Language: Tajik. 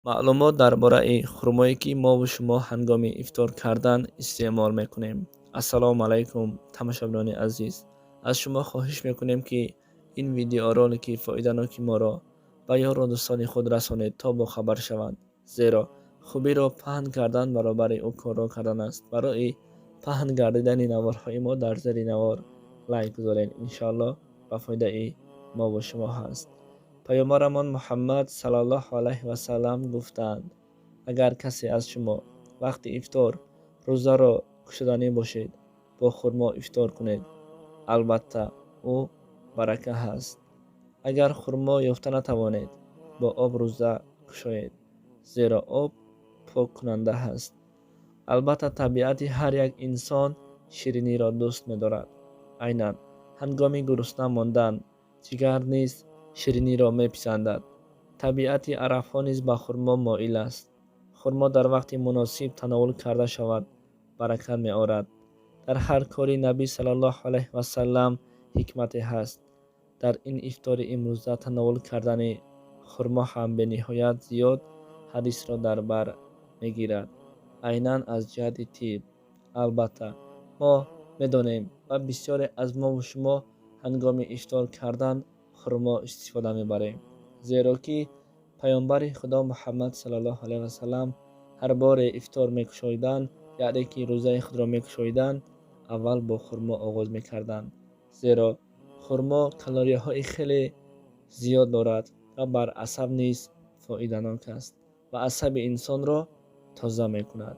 маълумот дар бораи хурмое ки мову шумо ҳангоми ифтор кардан истеъмол мекунем. Ассалому алайкум тамошобинони азиз, аз шумо хоҳиш мекунем ки ин видеоролики фоиданоки моро ба ёру дӯстони худ расонед, то бохабар шаванд, зеро хубиро паҳн кардан баробари ӯ корро кардан аст. Барои паҳн гардидани наворҳои мо дар зери навор лайк гузоред, иншоалло ба фоидаи мову шумо ҳаст. пайғамбарамон Муҳаммад саллаллоҳу алайҳи ва саллам гуфтанд: агар касе аз шумо вақти ифтор рӯзаро кушоданӣ бошед, бо хурмо ифтор кунед, албатта ӯ барака ҳаст. агар хурмо ёфта натавонед, бо об рӯза кушоед, зеро об поккунанда ҳаст. албатта табиати ҳар як инсон шириниро дӯст медорад. айнан ҳангоми гурусна мондан ҷигар низ шириниро меписандад. табиати арабҳо низ ба хурмо моил аст. хурмо дар вақти муносиб тановул карда шавад, баракат меорад. дар ҳар кори набӣ саллаллоҳу алайҳи ва саллам ҳикмате ҳаст. дар ин ифтори имрӯза тановул кардани хурмо ҳам бениҳоят зиёд ҳадисро дар бар мегирад, айнан аз ҷиҳати тиб. албатта мо медонем ва бисёре аз мову шумо ҳангоми ифтор кардан хурмо истифода мебарем, зеро ки пайғамбари худо Муҳаммад саллаллоҳу алайҳи ва саллам ҳар боре ифтор мекушоиданд, яъне ки рӯзаи худро мекушоиданд, аввал бо хурмо оғоз мекарданд, зеро хурмо калорияҳои хеле зиёд дорад ва бар асаб низ фоиданок аст ва асаби инсонро тоза мекунад.